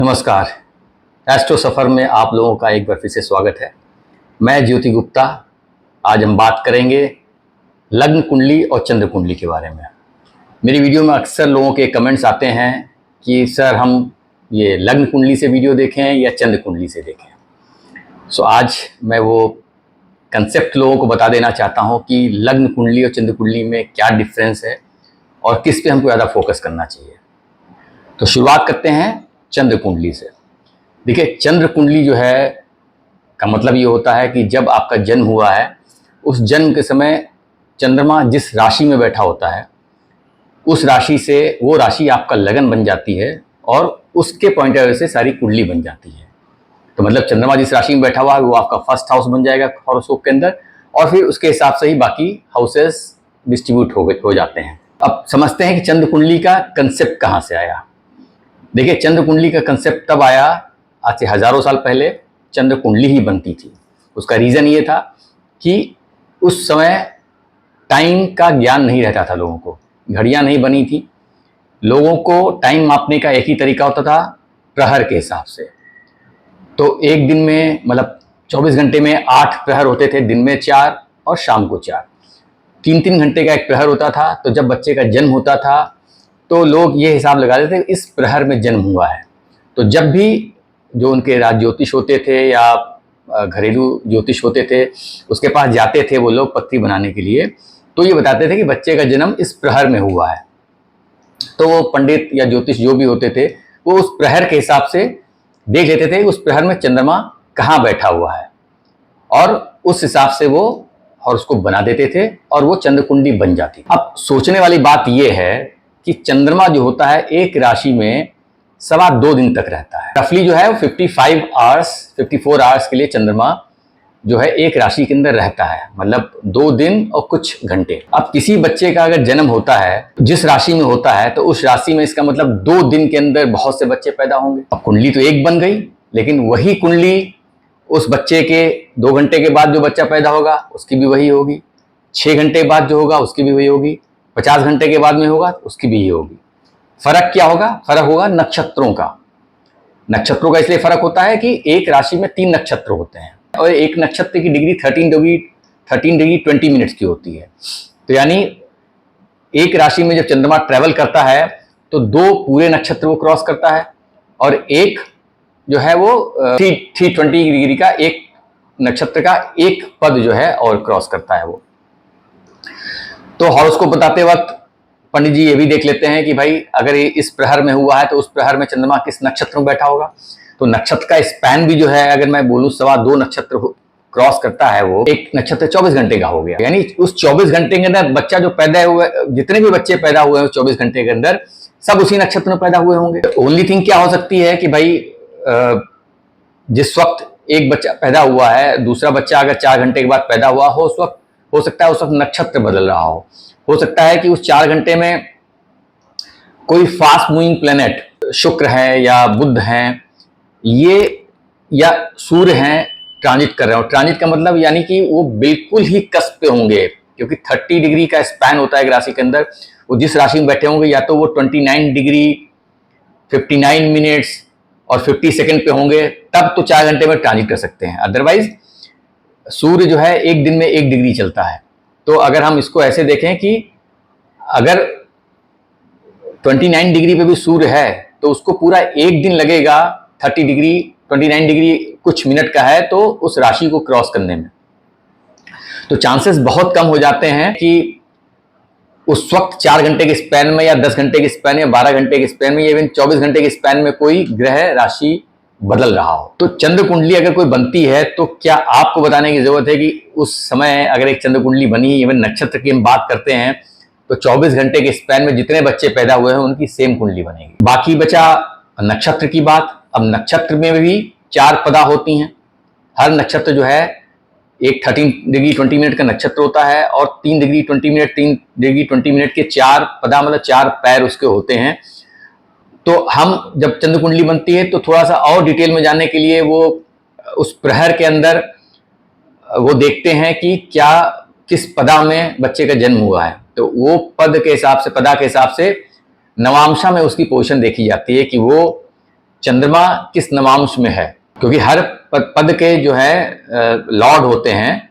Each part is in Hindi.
नमस्कार। एस्ट्रो सफ़र में आप लोगों का एक बार फिर से स्वागत है। मैं ज्योति गुप्ता। आज हम बात करेंगे लग्न कुंडली और चंद्र कुंडली के बारे में। मेरी वीडियो में अक्सर लोगों के कमेंट्स आते हैं कि सर हम ये लग्न कुंडली से वीडियो देखें या चंद्र कुंडली से देखें। सो आज मैं वो कंसेप्ट लोगों को बता देना चाहता हूँ कि लग्न कुंडली और चंद्र कुंडली में क्या डिफरेंस है और किस पे हमको ज़्यादा फोकस करना चाहिए। तो शुरुआत करते हैं चंद्र कुंडली से। देखिए, चंद्र कुंडली जो है का मतलब ये होता है कि जब आपका जन्म हुआ है उस जन्म के समय चंद्रमा जिस राशि में बैठा होता है उस राशि से वो राशि आपका लगन बन जाती है और उसके पॉइंट ऑफ व्यू से सारी कुंडली बन जाती है। तो मतलब चंद्रमा जिस राशि में बैठा हुआ है वो आपका फर्स्ट हाउस बन जाएगा हॉरोस्कोप के अंदर, और फिर उसके हिसाब से ही बाकी हाउसेस डिस्ट्रीब्यूट हो जाते हैं। अब समझते हैं कि चंद्र कुंडली का कंसेप्ट कहाँ से आया। देखिए, चंद्र कुंडली का कंसेप्ट तब आया, आज से हजारों साल पहले चंद्र कुंडली ही बनती थी। उसका रीज़न ये था कि उस समय टाइम का ज्ञान नहीं रहता था, लोगों को घड़ियां नहीं बनी थी। लोगों को टाइम मापने का एक ही तरीका होता था, प्रहर के हिसाब से। तो एक दिन में मतलब 24 घंटे में 8 प्रहर होते थे, दिन में 4 और शाम को 4। 3-3 घंटे का एक प्रहर होता था। तो जब बच्चे का जन्म होता था तो लोग ये हिसाब लगा देते थे इस प्रहर में जन्म हुआ है। तो जब भी जो उनके राज ज्योतिष होते थे या घरेलू ज्योतिष होते थे उसके पास जाते थे वो लोग पत्री बनाने के लिए, तो ये बताते थे कि बच्चे का जन्म इस प्रहर में हुआ है। तो वो पंडित या ज्योतिष जो भी होते थे वो उस प्रहर के हिसाब से देख लेते थे उस प्रहर में चंद्रमा कहाँ बैठा हुआ है, और उस हिसाब से वो हॉरोस्कोप बना देते थे और वो चंद्र कुंडली बन जाती। अब सोचने वाली बात यह है कि चंद्रमा जो होता है एक राशि में 2.25 दिन तक रहता है। रफली जो है वो 54 आवर्स के लिए चंद्रमा जो है एक राशि के अंदर रहता है, मतलब 2 दिन और कुछ घंटे। अब किसी बच्चे का अगर जन्म होता है जिस राशि में होता है तो उस राशि में इसका मतलब 2 दिन के अंदर बहुत से बच्चे पैदा होंगे। अब कुंडली तो एक बन गई, लेकिन वही कुंडली उस बच्चे के 2 घंटे के बाद जो बच्चा पैदा होगा उसकी भी वही होगी, 6 घंटे बाद जो होगा उसकी भी वही होगी, 50 घंटे के बाद में होगा उसकी भी ये होगी। फर्क क्या होगा? फर्क होगा नक्षत्रों का। नक्षत्रों का इसलिए फर्क होता है कि एक राशि में 3 नक्षत्र होते हैं और एक नक्षत्र की डिग्री 13 डिग्री 20 मिनट्स की होती है। तो यानी एक राशि में जब चंद्रमा ट्रेवल करता है तो 2 पूरे नक्षत्र वो क्रॉस करता है और एक जो है वो 320 डिग्री का एक नक्षत्र का एक पद जो है और क्रॉस करता है वो। तो हॉरोस्कोप बताते वक्त पंडित जी ये भी देख लेते हैं कि भाई अगर ये इस प्रहर में हुआ है तो उस प्रहर में चंद्रमा किस नक्षत्र में बैठा होगा। तो नक्षत्र का स्पैन भी जो है, अगर मैं बोलूं 2.25 नक्षत्र क्रॉस करता है, वो एक नक्षत्र 24 घंटे का हो गया। यानी उस 24 घंटे के अंदर बच्चा जो पैदा हुआ, जितने भी बच्चे पैदा हुए हैं 24 घंटे के अंदर सब उसी नक्षत्र में पैदा हुए होंगे। ओनली थिंग क्या हो सकती है कि भाई जिस वक्त एक बच्चा पैदा हुआ है दूसरा बच्चा अगर 4 घंटे के बाद पैदा हुआ हो, उस वक्त हो सकता है उस वक्त नक्षत्र बदल रहा हो सकता है कि उस 4 घंटे में कोई फास्ट मूविंग प्लेनेट शुक्र है या बुध हैं ये या सूर्य हैं ट्रांजिट कर रहे हो। ट्रांजिट का मतलब यानी कि वो बिल्कुल ही कस्प पे होंगे, क्योंकि 30 डिग्री का स्पैन होता है एक राशि के अंदर। वो जिस राशि में बैठे होंगे या तो वो 29 डिग्री 59 मिनट्स और 50 सेकेंड पे होंगे, तब तो 4 घंटे में ट्रांजिट कर सकते हैं। अदरवाइज सूर्य जो है एक दिन में 1 डिग्री चलता है। तो अगर हम इसको ऐसे देखें कि अगर 29 डिग्री पे भी सूर्य है तो उसको पूरा एक दिन लगेगा 29 डिग्री कुछ मिनट का है तो उस राशि को क्रॉस करने में। तो चांसेस बहुत कम हो जाते हैं कि उस वक्त 4 घंटे के स्पैन में या 10 घंटे के स्पैन या 12 घंटे के स्पैन में या इवन 24 घंटे के स्पैन में कोई ग्रह राशि बदल रहा हो। तो चंद्र कुंडली अगर कोई बनती है तो क्या आपको बताने की जरूरत है कि उस समय अगर एक चंद्र कुंडली बनी, इवन नक्षत्र की हम बात करते हैं, तो 24 घंटे के स्पैन में जितने बच्चे पैदा हुए हैं उनकी सेम कुंडली बनेगी। बाकी बचा नक्षत्र की बात। अब नक्षत्र में भी 4 पदा होती हैं। हर नक्षत्र जो है एक 13 डिग्री 20 मिनट का नक्षत्र होता है और 3 डिग्री 20 मिनट के 4 पदा, मतलब 4 पैर उसके होते हैं। तो हम जब चंद्र कुंडली बनती है तो थोड़ा सा और डिटेल में जानने के लिए वो उस प्रहर के अंदर वो देखते हैं कि क्या किस पदा में बच्चे का जन्म हुआ है। तो वो पद के हिसाब से, पदा के हिसाब से नवांशा में उसकी पोजीशन देखी जाती है कि वो चंद्रमा किस नवांश में है, क्योंकि हर पद के जो है लॉर्ड होते हैं,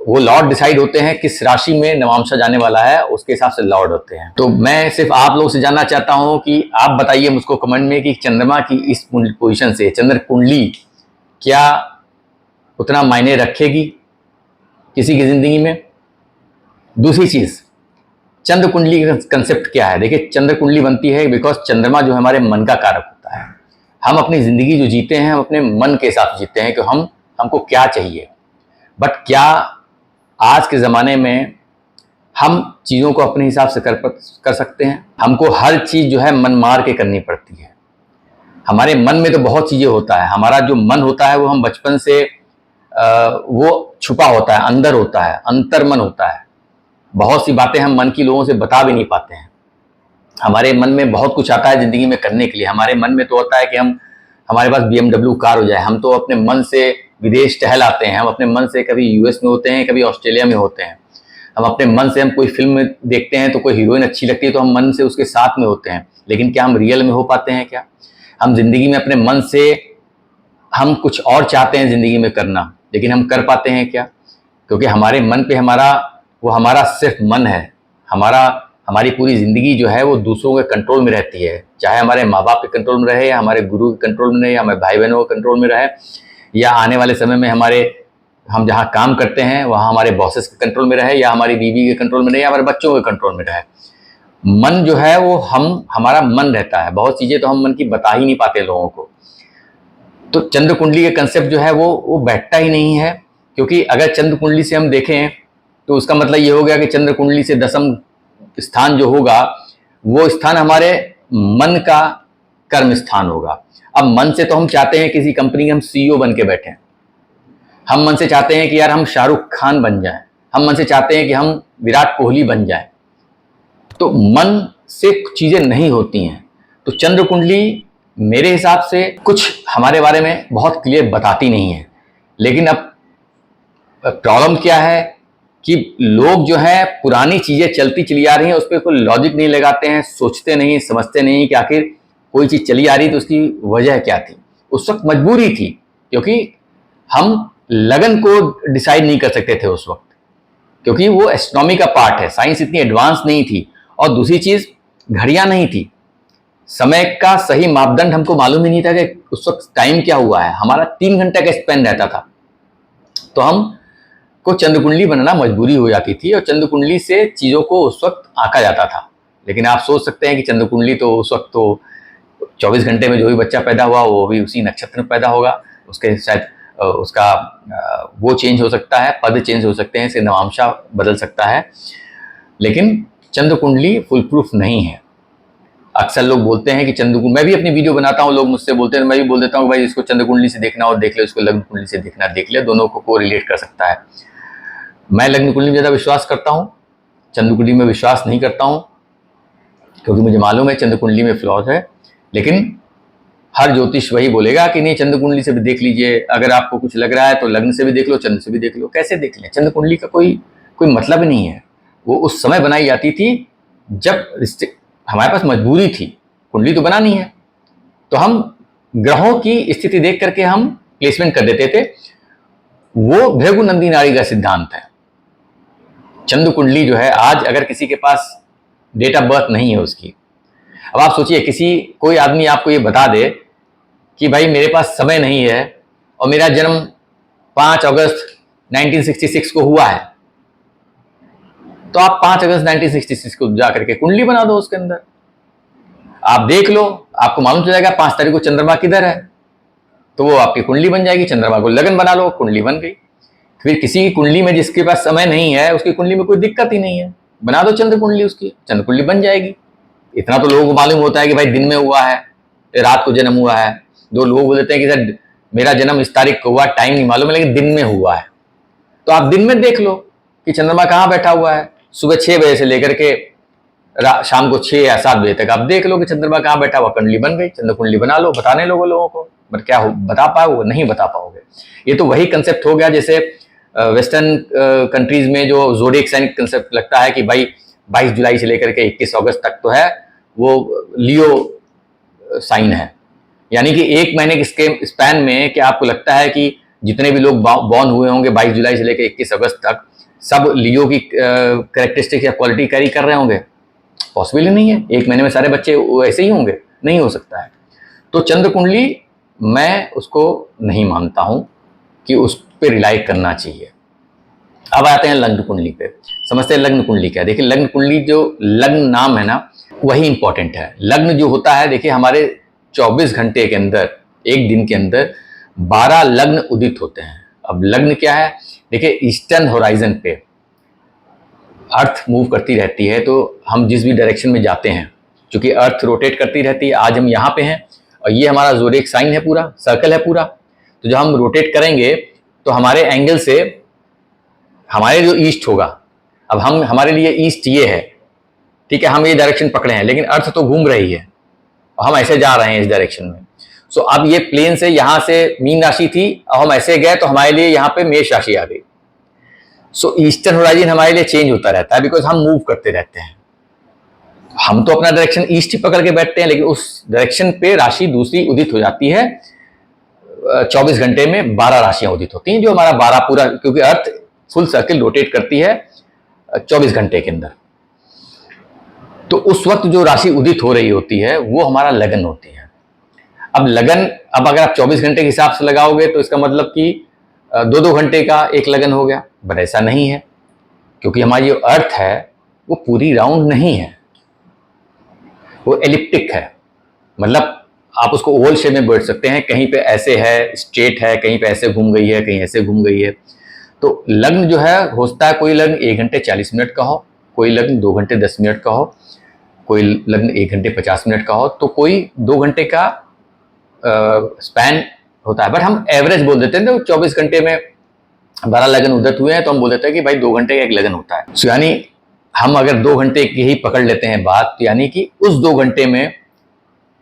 वो लॉर्ड डिसाइड होते हैं किस राशि में नवांश जाने वाला है, उसके हिसाब से लॉर्ड होते हैं। तो मैं सिर्फ आप लोगों से जानना चाहता हूं कि आप बताइए मुझको कमेंट में कि चंद्रमा की इस पोजीशन से चंद्र कुंडली क्या उतना मायने रखेगी किसी की जिंदगी में। दूसरी चीज, चंद्र कुंडली का कंसेप्ट क्या है। देखिए, चंद्र कुंडली बनती है बिकॉज चंद्रमा जो हमारे मन का कारक होता है। हम अपनी जिंदगी जो जीते हैं हम अपने मन के हिसाब से जीते हैं कि हमको क्या चाहिए। बट क्या आज के ज़माने में हम चीज़ों को अपने हिसाब से कर सकते हैं? हमको हर चीज़ जो है मन मार के करनी पड़ती है। हमारे मन में तो बहुत चीज़ें होता है। हमारा जो मन होता है वो हम बचपन से वो छुपा होता है, अंदर होता है, अंतर्मन होता है। बहुत सी बातें हम मन की लोगों से बता भी नहीं पाते हैं। हमारे मन में बहुत कुछ आता है ज़िंदगी में करने के लिए। हमारे मन में तो होता है कि हमारे पास BMW कार हो जाए। हम तो अपने मन से विदेश टहल आते हैं। हम अपने मन से कभी US में होते हैं, कभी ऑस्ट्रेलिया में होते हैं। हम अपने मन से हम कोई फिल्म देखते हैं तो कोई हीरोइन अच्छी लगती है तो हम मन से उसके साथ में होते हैं। लेकिन क्या हम रियल में हो पाते हैं? क्या हम जिंदगी में अपने मन से हम कुछ और चाहते हैं जिंदगी में करना, लेकिन हम कर पाते हैं क्या? क्योंकि हमारे मन पे हमारा सिर्फ मन है। हमारी पूरी ज़िंदगी जो है वो दूसरों के कंट्रोल में रहती है। चाहे हमारे माँ बाप के कंट्रोल में रहे, या हमारे गुरु के कंट्रोल में रहे, या हमारे भाई बहनों के कंट्रोल में रहे, या आने वाले समय में हम जहाँ काम करते हैं वहाँ हमारे बॉसेस के कंट्रोल में रहे, या हमारी बीवी के कंट्रोल में रहे, या हमारे बच्चों के कंट्रोल में रहे। मन जो है वो हमारा मन रहता है। बहुत चीज़ें तो हम मन की बता ही नहीं पाते लोगों को। तो चंद्र कुंडली का कंसेप्ट जो है वो बैठता ही नहीं है। क्योंकि अगर चंद्र कुंडली से हम देखें तो उसका मतलब ये हो गया कि चंद्र कुंडली से 10म स्थान जो होगा वो स्थान हमारे मन का कर्म स्थान होगा। अब मन से तो हम चाहते हैं किसी कंपनी के हम CEO बन के बैठे। हम मन से चाहते हैं कि यार हम शाहरुख खान बन जाएं। हम मन से चाहते हैं कि हम विराट कोहली बन जाएं। तो मन से चीजें नहीं होती हैं। तो चंद्र कुंडली मेरे हिसाब से कुछ हमारे बारे में बहुत क्लियर बताती नहीं है। लेकिन अब प्रॉब्लम क्या है कि लोग जो है पुरानी चीजें चलती चली आ रही हैं, उस पर कोई लॉजिक नहीं लगाते हैं, सोचते नहीं, समझते नहीं कि आखिर कोई चीज चली आ रही तो उसकी वजह क्या थी। उस वक्त मजबूरी थी, क्योंकि हम लगन को डिसाइड नहीं कर सकते थे उस वक्त, क्योंकि वो एस्ट्रोनॉमी का पार्ट है। साइंस इतनी एडवांस नहीं थी। और दूसरी चीज, घड़ियां नहीं थी। समय का सही मापदंड हमको मालूम ही नहीं था कि उस वक्त टाइम क्या हुआ है। हमारा 3 घंटे का स्पेन रहता था। तो हम को चंद्र कुंडली बनाना मजबूरी हो जाती थी, और चंद्र कुंडली से चीज़ों को उस वक्त आंका जाता था। लेकिन आप सोच सकते हैं कि चंद्र कुंडली तो उस वक्त तो 24 घंटे में जो भी बच्चा पैदा हुआ वो भी उसी नक्षत्र में पैदा होगा। उसके शायद उसका वो चेंज हो सकता है, पद चेंज हो सकते हैं, इससे नवांशा बदल सकता है। लेकिन चंद्र कुंडली फुल प्रूफ नहीं है। अक्सर लोग बोलते हैं कि चंद्र कुंडली, मैं भी अपनी वीडियो बनाता हूँ, लोग मुझसे बोलते हैं, मैं भी बोल देता हूँ भाई इसको चंद्र कुंडली से देखना और देख ले, इसको लग्न कुंडली से देखना देख ले, दोनों को रिलेट कर सकता है। मैं लग्न कुंडली में ज़्यादा विश्वास करता हूँ, चंद्र कुंडली में विश्वास नहीं करता हूँ, क्योंकि मुझे मालूम है चंद्र कुंडली में फ्लॉज है। लेकिन हर ज्योतिष वही बोलेगा कि नहीं चंद्र कुंडली से भी देख लीजिए, अगर आपको कुछ लग रहा है तो लग्न से भी देख लो, चंद्र से भी देख लो। कैसे देख लें? चंद्र कुंडली का कोई मतलब नहीं है। वो उस समय बनाई जाती थी जब हमारे पास मजबूरी थी, कुंडली तो बनानी है। तो हम ग्रहों की स्थिति देख करके हम प्लेसमेंट कर देते थे। वो भृगु नंदी नाड़ी का सिद्धांत है। चंद्र कुंडली जो है, आज अगर किसी के पास डेट ऑफ बर्थ नहीं है उसकी, अब आप सोचिए कोई आदमी आपको ये बता दे कि भाई मेरे पास समय नहीं है और मेरा जन्म 5 अगस्त 1966 को हुआ है, तो आप 5 अगस्त 1966 को जाकर के कुंडली बना दो। उसके अंदर आप देख लो, आपको मालूम चल जाएगा 5 तारीख को चंद्रमा किधर है, तो वो आपकी कुंडली बन जाएगी। चंद्रमा को लगन बना लो, कुंडली बन गई। फिर किसी की कुंडली में जिसके पास समय नहीं है उसकी कुंडली में कोई दिक्कत ही नहीं है, बना दो चंद्र कुंडली, उसकी चंद्र कुंडली बन जाएगी। इतना तो लोगों को मालूम होता है कि भाई दिन में हुआ है, रात को जन्म हुआ है। दो लोग बोल देते हैं कि सर मेरा जन्म इस तारीख को हुआ, टाइम नहीं मालूम है लेकिन दिन में हुआ है। तो आप दिन में देख लो कि चंद्रमा कहाँ बैठा हुआ है। सुबह 6 बजे से लेकर के शाम को 6 या 7 बजे तक आप देख लो कि चंद्रमा कहाँ बैठा हुआ, कुंडली बन गई। चंद्र कुंडली बना लो, बताने लोगों को, बट क्या बता पाओगे? नहीं बता पाओगे। ये तो वही कंसेप्ट हो गया जैसे वेस्टर्न कंट्रीज में जो ज़ोडिएक साइन कंसेप्ट लगता है कि भाई 22 जुलाई से लेकर के 21 अगस्त तक तो है वो लियो साइन है। यानी कि 1 महीने के स्पैन में क्या आपको लगता है कि जितने भी लोग बॉर्न हुए होंगे 22 जुलाई से लेकर 21 अगस्त तक, सब लियो की कैरेक्टरिस्टिक्स या क्वालिटी कैरी कर रहे होंगे? पॉसिबल ही नहीं है। 1 महीने में सारे बच्चे ऐसे ही होंगे? नहीं हो सकता है। तो चंद्र कुंडली मैं उसको नहीं मानता हूं कि उस पर रिलाई करना चाहिए। अब आते हैं लग्न कुंडली पे। समझते हैं लग्न कुंडली क्या है। देखिए लग्न कुंडली, जो लग्न नाम है ना, वही इंपॉर्टेंट है। लग्न जो होता है, देखिए हमारे 24 घंटे के अंदर, एक दिन के अंदर 12 लग्न उदित होते हैं। अब लग्न क्या है? देखिए ईस्टर्न होराइजन पे अर्थ मूव करती रहती है, तो हम जिस भी डायरेक्शन में जाते हैं, क्योंकि अर्थ रोटेट करती रहती है। आज हम यहाँ पे हैं और ये हमारा ज़ोडिएक साइन है, पूरा सर्कल है पूरा। तो जब हम रोटेट करेंगे तो हमारे एंगल से हमारे जो ईस्ट होगा, अब हमारे लिए ईस्ट ये है, ठीक है, हम ये डायरेक्शन पकड़े हैं, लेकिन अर्थ तो घूम रही है और हम ऐसे जा रहे हैं इस डायरेक्शन में। सो अब ये प्लेन से, यहाँ से मीन राशि थी और हम ऐसे गए तो हमारे लिए यहाँ पे मेष राशि आ गई। सो ईस्टर्न होराइजन हमारे लिए चेंज होता रहता है, बिकॉज हम मूव करते रहते हैं। हम तो अपना डायरेक्शन ईस्ट ही पकड़ के बैठते हैं, लेकिन उस डायरेक्शन पे राशि दूसरी उदित हो जाती है। 24 घंटे में 12 राशियां उदित होती हैं, जो हमारा 12 पूरा, क्योंकि अर्थ फुल सर्किल रोटेट करती है 24 घंटे के अंदर। तो उस वक्त जो राशि उदित हो रही होती है वो हमारा लगन होती है। अब लगन, अब अगर आप 24 घंटे के हिसाब से लगाओगे तो इसका मतलब कि 2-2 घंटे का एक लगन हो गया, बट ऐसा नहीं है, क्योंकि हमारी जो अर्थ है वो पूरी राउंड नहीं है, वो एलिप्टिक है। मतलब आप उसको ओवल शेप में बैठ सकते हैं, कहीं पे ऐसे है स्ट्रेट है, कहीं पे ऐसे घूम गई है, कहीं ऐसे घूम गई है। तो लग्न जो है होता है, कोई लग्न 1 घंटे 40 मिनट का हो, कोई लग्न 2 घंटे 10 मिनट का हो, कोई लग्न 1 घंटे 50 मिनट का हो, तो कोई 2 घंटे का स्पैन होता है। बट हम एवरेज बोल देते हैं, तो 24 घंटे में 12 लगन उदित हुए हैं, तो हम बोल देते हैं कि भाई 2 घंटे का एक लगन होता है। सो यानी हम अगर 2 घंटे की ही पकड़ लेते हैं बात, तो यानी कि उस 2 घंटे में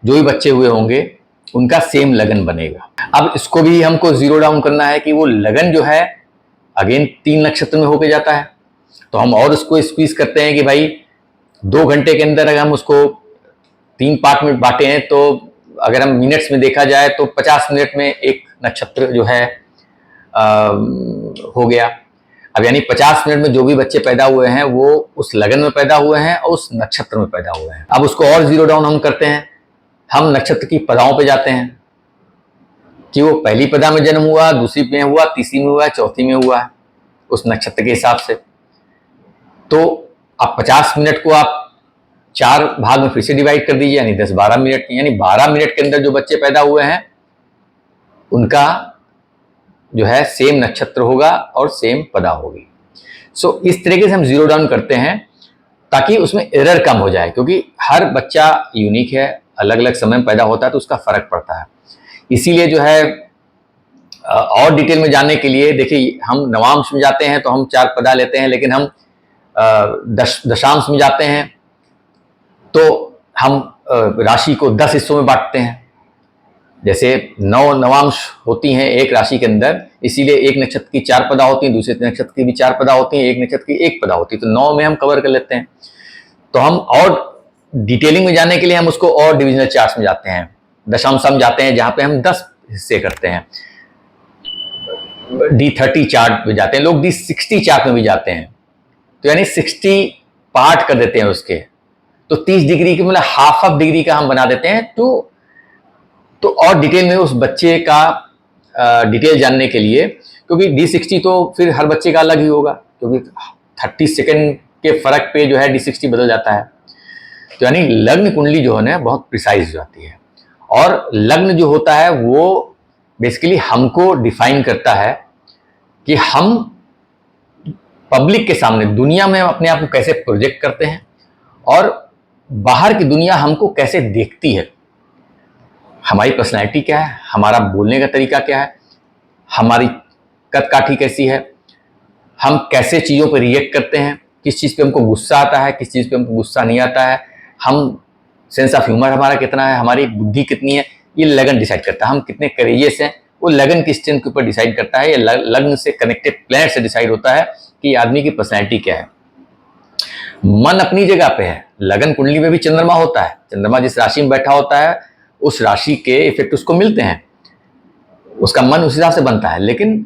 जो भी बच्चे हुए होंगे उनका सेम लगन बनेगा। अब इसको भी हमको जीरो डाउन करना है कि वो लगन जो है अगेन 3 नक्षत्र में होके जाता है, तो हम और उसको स्क्वीज करते हैं कि भाई 2 घंटे के अंदर अगर हम उसको 3 पार्ट में बांटे हैं, तो अगर हम मिनट्स में देखा जाए तो 50 मिनट में एक नक्षत्र जो है हो गया। अब यानी 50 मिनट में जो भी बच्चे पैदा हुए हैं वो उस लगन में पैदा हुए हैं और उस नक्षत्र में पैदा हुए हैं। अब उसको और जीरो डाउन हम करते हैं, हम नक्षत्र की पदाओं पे जाते हैं कि वो पहली पदा में जन्म हुआ, दूसरी में हुआ, तीसरी में हुआ, चौथी में हुआ है, उस नक्षत्र के हिसाब से। तो अब 50 मिनट को आप 4 भाग में फिर से डिवाइड कर दीजिए, यानी 10-12 मिनट, यानी 12 मिनट के अंदर जो बच्चे पैदा हुए हैं उनका जो है सेम नक्षत्र होगा और सेम पदा होगी। सो इस तरीके से हम जीरो डाउन करते हैं ताकि उसमें एरर कम हो जाए, क्योंकि हर बच्चा यूनिक है, अलग अलग समय में पैदा होता है, तो उसका फर्क पड़ता है। इसीलिए जो है और डिटेल में जानने के लिए देखिए, हम नवांश में जाते हैं तो हम 4 पदा लेते हैं, लेकिन हम दशांश में जाते हैं तो हम राशि को 10 हिस्सों में बांटते हैं। जैसे 9 नवांश होती हैं एक राशि के अंदर, इसीलिए एक नक्षत्र की 4 पदा होती हैं, दूसरे नक्षत्र की भी 4 पदा होती हैं, एक नक्षत्र की 1 पदा होती है, तो 9 में हम कवर कर लेते हैं। तो हम और डिटेलिंग में जाने के लिए हम उसको और डिविजनल चार्ट्स में जाते हैं, दशांश में जाते हैं, जहां पे हम 10 हिस्से करते हैं। D30 चार्ट में जाते हैं लोग, D60 चार्ट में भी जाते हैं, तो यानी 60 पार्ट कर देते हैं उसके, तो 30 डिग्री के मतलब हाफ ऑफ डिग्री का हम बना देते हैं। तो और डिटेल में उस बच्चे का डिटेल जानने के लिए, क्योंकि D60 तो फिर हर बच्चे का अलग ही होगा, क्योंकि 30 सेकेंड के फर्क पे जो है D60 बदल जाता है। तो यानी लग्न कुंडली जो है ना बहुत प्रिसाइज हो जाती है, और लग्न जो होता है वो बेसिकली हमको डिफाइन करता है कि हम पब्लिक के सामने दुनिया में अपने आप को कैसे प्रोजेक्ट करते हैं और बाहर की दुनिया हमको कैसे देखती है, हमारी पर्सनैलिटी क्या है, हमारा बोलने का तरीका क्या है, हमारी कद काठी कैसी है, हम कैसे चीज़ों पर रिएक्ट करते हैं, किस चीज़ पे हमको गुस्सा आता है, किस चीज़ पे हमको गुस्सा नहीं आता है, हम सेंस ऑफ ह्यूमर हमारा कितना है, हमारी बुद्धि कितनी है, ये लगन डिसाइड करता है। हम कितने करेजियस हैं, वो लगन की स्ट्रेंथ के ऊपर डिसाइड करता है। ये लग्न से कनेक्टेड प्लैनेट से डिसाइड होता है कि आदमी की पर्सनैलिटी क्या है। मन अपनी जगह पे है, लगन कुंडली में भी चंद्रमा होता है, चंद्रमा जिस राशि में बैठा होता है उस राशि के इफेक्ट उसको मिलते हैं, उसका मन उस हिसाब से बनता है। लेकिन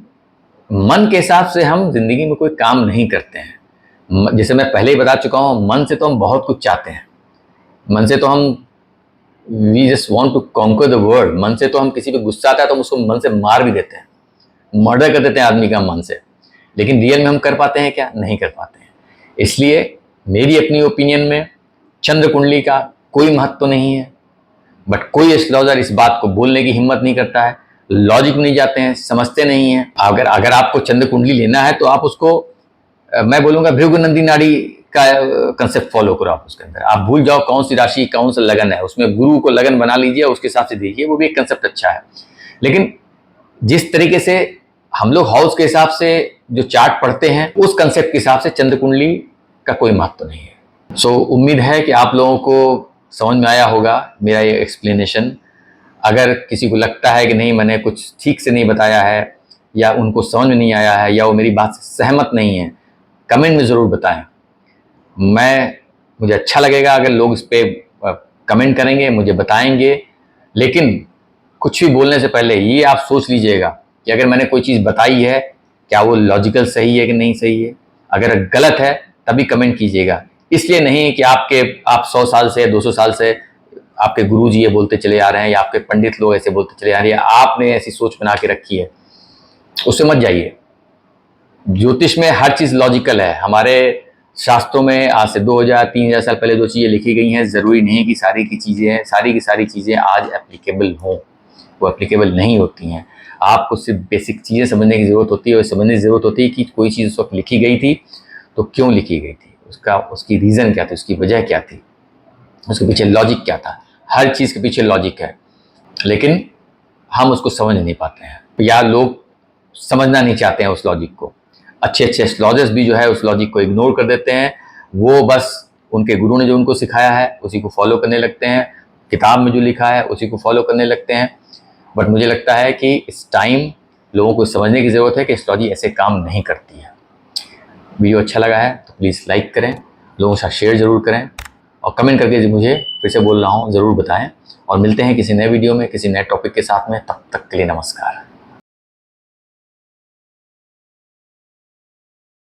मन के हिसाब से हम जिंदगी में कोई काम नहीं करते हैं। जैसे मैं पहले ही बता चुका हूं, मन से तो हम बहुत कुछ चाहते हैं। मन से तो हम we just want to conquer the world. मन से तो हम किसी पे गुस्सा आता है तो हम उसको मन से मार भी देते हैं, मर्डर कर देते हैं आदमी का मन से। लेकिन रियल में हम कर पाते हैं क्या? नहीं कर पाते हैं। इसलिए मेरी अपनी ओपिनियन में चंद्र कुंडली का कोई महत्व नहीं है। बट कोई एस्ट्रोलॉजर इस बात को बोलने की हिम्मत नहीं करता है, लॉजिक नहीं जाते हैं, समझते नहीं हैं। अगर आपको चंद्र कुंडली लेना है तो आप उसको मैं बोलूंगा भृगुनंदी नाड़ी का कंसेप्ट फॉलो करो। आप उसके अंदर आप भूल जाओ कौन सी राशि कौन सा लगन है, उसमें गुरु को लगन बना लीजिए, उसके हिसाब से देखिए, वो भी एक कंसेप्ट अच्छा है। लेकिन जिस तरीके से हम लोग हाउस के हिसाब से जो चार्ट पढ़ते हैं, उस कंसेप्ट के हिसाब से चंद्र कुंडली का कोई महत्व नहीं है। सो उम्मीद है कि आप लोगों को समझ में आया होगा मेरा ये एक्सप्लेनेशन। अगर किसी को लगता है कि नहीं मैंने कुछ ठीक से नहीं बताया है, या उनको समझ में नहीं आया है, या वो मेरी बात से सहमत नहीं है, कमेंट में ज़रूर बताएं। मुझे अच्छा लगेगा अगर लोग इस पर कमेंट करेंगे, मुझे बताएंगे। लेकिन कुछ भी बोलने से पहले ये आप सोच लीजिएगा कि अगर मैंने कोई चीज़ बताई है, क्या वो लॉजिकल सही है कि नहीं सही है। अगर गलत है तभी कमेंट कीजिएगा, इसलिए नहीं कि आप 100 साल से 200 साल से आपके गुरुजी ये बोलते चले आ रहे हैं, या आपके पंडित लोग ऐसे बोलते चले आ रहे हैं, आपने ऐसी सोच बना के रखी है, उससे मत जाइए। ज्योतिष में हर चीज़ लॉजिकल है। हमारे शास्त्रों में आज से 2000-3000 साल पहले जो चीज़ें लिखी गई हैं, ज़रूरी नहीं कि सारी की सारी चीज़ें आज एप्लीकेबल हों। वो एप्लीकेबल नहीं होती हैं। आपको सिर्फ बेसिक चीज़ें समझने की ज़रूरत होती है, और समझने की ज़रूरत होती है कि कोई चीज़ उस वक्त लिखी गई थी तो क्यों लिखी गई थी, उसकी रीज़न क्या थी, उसकी वजह क्या थी, उसके पीछे लॉजिक क्या था। हर चीज़ के पीछे लॉजिक है, लेकिन हम उसको समझ नहीं पाते हैं, या लोग समझना नहीं चाहते हैं उस लॉजिक को। अच्छे एस्ट्रोलॉजर्स भी जो है उस लॉजिक को इग्नोर कर देते हैं। वो बस उनके गुरु ने जो उनको सिखाया है उसी को फॉलो करने लगते हैं, किताब में जो लिखा है उसी को फॉलो करने लगते हैं। बट मुझे लगता है कि इस टाइम लोगों को समझने की ज़रूरत है कि एस्ट्रोलॉजी ऐसे काम नहीं करती है। वीडियो अच्छा लगा है तो प्लीज़ लाइक करें, लोगों के साथ शेयर ज़रूर करें, और कमेंट करके मुझे फिर से बोल रहा हूँ ज़रूर बताएं। और मिलते हैं किसी नए वीडियो में किसी नए टॉपिक के साथ में। तब तक के लिए नमस्कार।